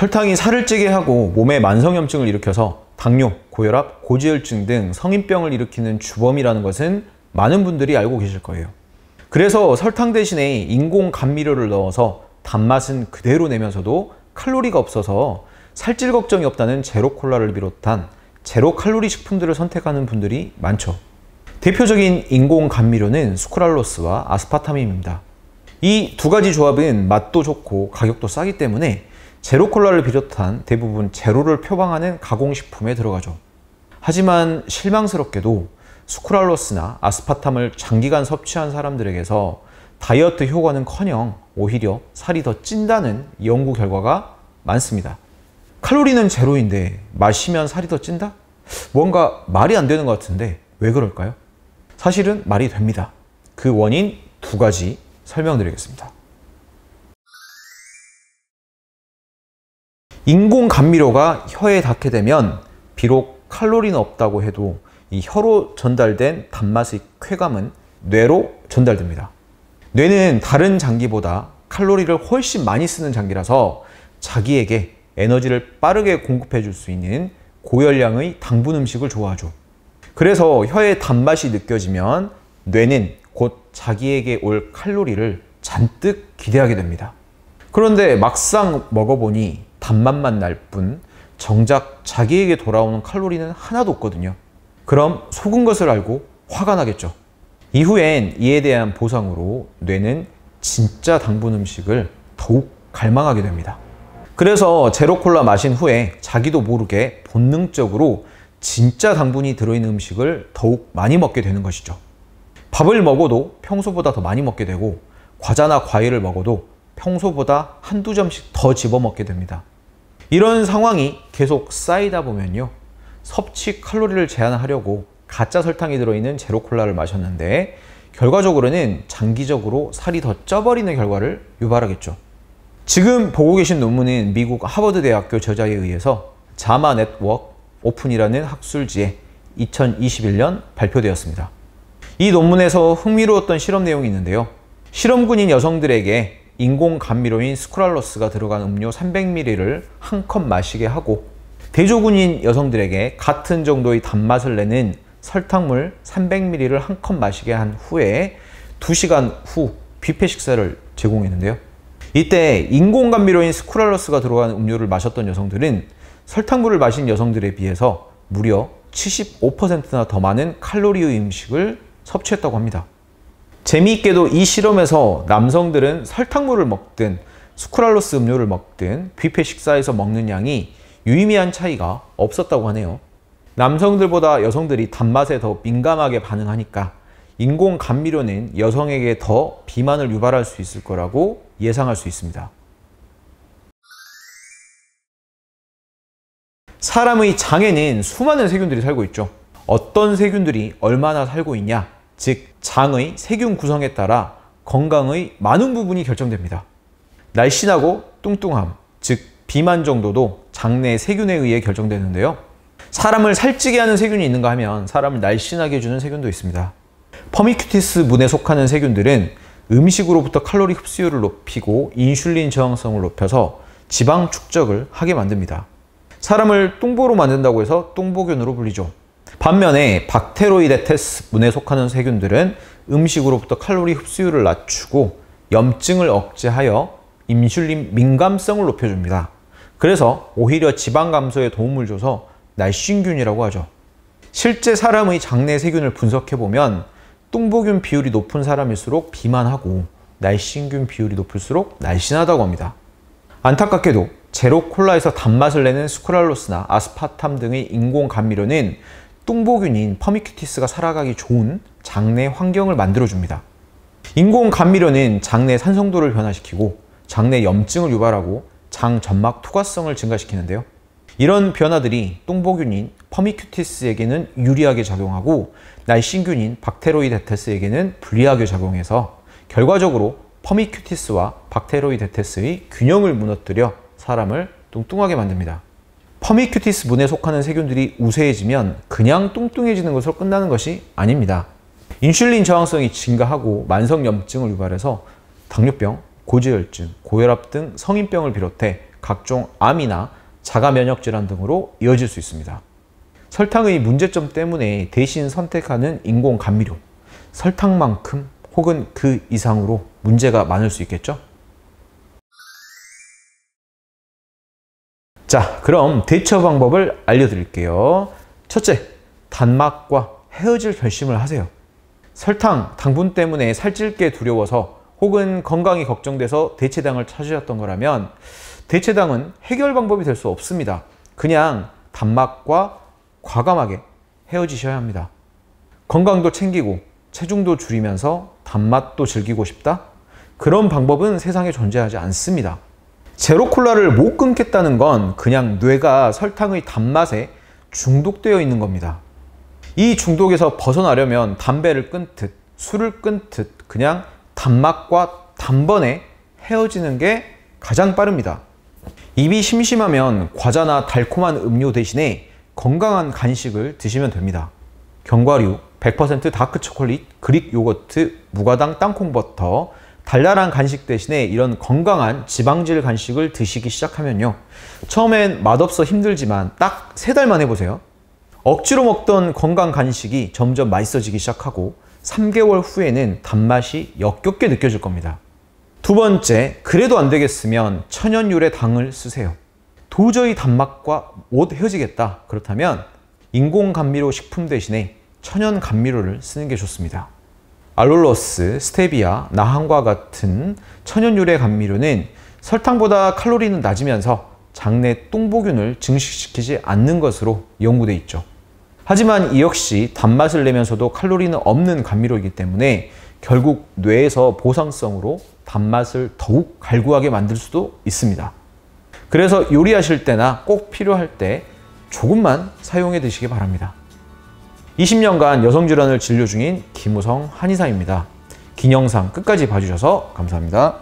설탕이 살을 찌게 하고 몸에 만성염증을 일으켜서 당뇨, 고혈압, 고지혈증 등 성인병을 일으키는 주범이라는 것은 많은 분들이 알고 계실 거예요. 그래서 설탕 대신에 인공 감미료를 넣어서 단맛은 그대로 내면서도 칼로리가 없어서 살찔 걱정이 없다는 제로콜라를 비롯한 제로 칼로리 식품들을 선택하는 분들이 많죠. 대표적인 인공 감미료는 수크랄로스와 아스파탐임입니다. 이 두 가지 조합은 맛도 좋고 가격도 싸기 때문에 제로콜라를 비롯한 대부분 제로를 표방하는 가공식품에 들어가죠. 하지만 실망스럽게도 수크랄로스나 아스파탐을 장기간 섭취한 사람들에게서 다이어트 효과는커녕 오히려 살이 더 찐다는 연구 결과가 많습니다. 칼로리는 제로인데 마시면 살이 더 찐다? 뭔가 말이 안 되는 것 같은데 왜 그럴까요? 사실은 말이 됩니다. 그 원인 두 가지 설명드리겠습니다. 인공 감미료가 혀에 닿게 되면 비록 칼로리는 없다고 해도 이 혀로 전달된 단맛의 쾌감은 뇌로 전달됩니다. 뇌는 다른 장기보다 칼로리를 훨씬 많이 쓰는 장기라서 자기에게 에너지를 빠르게 공급해 줄 수 있는 고열량의 당분 음식을 좋아하죠. 그래서 혀의 단맛이 느껴지면 뇌는 곧 자기에게 올 칼로리를 잔뜩 기대하게 됩니다. 그런데 막상 먹어보니 단맛만 날 뿐 정작 자기에게 돌아오는 칼로리는 하나도 없거든요. 그럼 속은 것을 알고 화가 나겠죠. 이후엔 이에 대한 보상으로 뇌는 진짜 당분 음식을 더욱 갈망하게 됩니다. 그래서 제로콜라 마신 후에 자기도 모르게 본능적으로 진짜 당분이 들어있는 음식을 더욱 많이 먹게 되는 것이죠. 밥을 먹어도 평소보다 더 많이 먹게 되고 과자나 과일을 먹어도 평소보다 한두 점씩 더 집어먹게 됩니다. 이런 상황이 계속 쌓이다 보면요, 섭취 칼로리를 제한하려고 가짜 설탕이 들어있는 제로콜라를 마셨는데 결과적으로는 장기적으로 살이 더 쪄버리는 결과를 유발하겠죠. 지금 보고 계신 논문은 미국 하버드 대학교 저자에 의해서 자마 네트워크 오픈이라는 학술지에 2021년 발표되었습니다. 이 논문에서 흥미로웠던 실험 내용이 있는데요. 실험군인 여성들에게 인공 감미료인 수크랄로스가 들어간 음료 300ml를 한 컵 마시게 하고 대조군인 여성들에게 같은 정도의 단맛을 내는 설탕물 300ml를 한 컵 마시게 한 후에 2시간 후 뷔페 식사를 제공했는데요. 이때 인공 감미료인 수크랄로스가 들어간 음료를 마셨던 여성들은 설탕물을 마신 여성들에 비해서 무려 75%나 더 많은 칼로리의 음식을 섭취했다고 합니다. 재미있게도 이 실험에서 남성들은 설탕물을 먹든 수크랄로스 음료를 먹든 뷔페 식사에서 먹는 양이 유의미한 차이가 없었다고 하네요. 남성들보다 여성들이 단맛에 더 민감하게 반응하니까 인공 감미료는 여성에게 더 비만을 유발할 수 있을 거라고 예상할 수 있습니다. 사람의 장에는 수많은 세균들이 살고 있죠. 어떤 세균들이 얼마나 살고 있냐, 즉 장의 세균 구성에 따라 건강의 많은 부분이 결정됩니다. 날씬하고 뚱뚱함, 즉 비만 정도도 장내 세균에 의해 결정되는데요. 사람을 살찌게 하는 세균이 있는가 하면 사람을 날씬하게 해주는 세균도 있습니다. 퍼미큐티스 문에 속하는 세균들은 음식으로부터 칼로리 흡수율을 높이고 인슐린 저항성을 높여서 지방 축적을 하게 만듭니다. 사람을 뚱보로 만든다고 해서 뚱보균으로 불리죠. 반면에 박테로이데테스 문에 속하는 세균들은 음식으로부터 칼로리 흡수율을 낮추고 염증을 억제하여 인슐린 민감성을 높여줍니다. 그래서 오히려 지방 감소에 도움을 줘서 날씬균이라고 하죠. 실제 사람의 장내 세균을 분석해보면 뚱보균 비율이 높은 사람일수록 비만하고 날씬균 비율이 높을수록 날씬하다고 합니다. 안타깝게도 제로콜라에서 단맛을 내는 수크랄로스나 아스파탐 등의 인공 감미료는 뚱보균인 퍼미큐티스가 살아가기 좋은 장내 환경을 만들어줍니다. 인공 감미료는 장내 산성도를 변화시키고 장내 염증을 유발하고 장 점막 투과성을 증가시키는데요. 이런 변화들이 뚱보균인 퍼미큐티스에게는 유리하게 작용하고 날씬균인 박테로이데테스에게는 불리하게 작용해서 결과적으로 퍼미큐티스와 박테로이데테스의 균형을 무너뜨려 사람을 뚱뚱하게 만듭니다. 퍼미큐티스 문에 속하는 세균들이 우세해지면 그냥 뚱뚱해지는 것으로 끝나는 것이 아닙니다. 인슐린 저항성이 증가하고 만성염증을 유발해서 당뇨병, 고지혈증, 고혈압 등 성인병을 비롯해 각종 암이나 자가 면역 질환 등으로 이어질 수 있습니다. 설탕의 문제점 때문에 대신 선택하는 인공 감미료, 설탕만큼 혹은 그 이상으로 문제가 많을 수 있겠죠? 자, 그럼 대처 방법을 알려드릴게요. 첫째, 단맛과 헤어질 결심을 하세요. 설탕, 당분 때문에 살찔 게 두려워서 혹은 건강이 걱정돼서 대체당을 찾으셨던 거라면 대체당은 해결 방법이 될 수 없습니다. 그냥 단맛과 과감하게 헤어지셔야 합니다. 건강도 챙기고 체중도 줄이면서 단맛도 즐기고 싶다? 그런 방법은 세상에 존재하지 않습니다. 제로콜라를 못 끊겠다는 건 그냥 뇌가 설탕의 단맛에 중독되어 있는 겁니다. 이 중독에서 벗어나려면 담배를 끊듯 술을 끊듯 그냥 단맛과 단번에 헤어지는 게 가장 빠릅니다. 입이 심심하면 과자나 달콤한 음료 대신에 건강한 간식을 드시면 됩니다. 견과류, 100% 다크초콜릿, 그릭 요거트, 무가당 땅콩버터, 달달한 간식 대신에 이런 건강한 지방질 간식을 드시기 시작하면요. 처음엔 맛없어 힘들지만 딱 3달만 해보세요. 억지로 먹던 건강 간식이 점점 맛있어지기 시작하고 3개월 후에는 단맛이 역겹게 느껴질 겁니다. 두 번째, 그래도 안 되겠으면 천연유래 당을 쓰세요. 도저히 단맛과 못 헤어지겠다. 그렇다면 인공감미료 식품 대신에 천연감미료를 쓰는 게 좋습니다. 알룰로스, 스테비아, 나항과 같은 천연유래 감미료는 설탕보다 칼로리는 낮으면서 장내 똥보균을 증식시키지 않는 것으로 연구돼 있죠. 하지만 이 역시 단맛을 내면서도 칼로리는 없는 감미료이기 때문에 결국 뇌에서 보상성으로 단맛을 더욱 갈구하게 만들 수도 있습니다. 그래서 요리하실 때나 꼭 필요할 때 조금만 사용해 드시기 바랍니다. 20년간 여성질환을 진료 중인 김우성 한의사입니다. 긴 영상 끝까지 봐주셔서 감사합니다.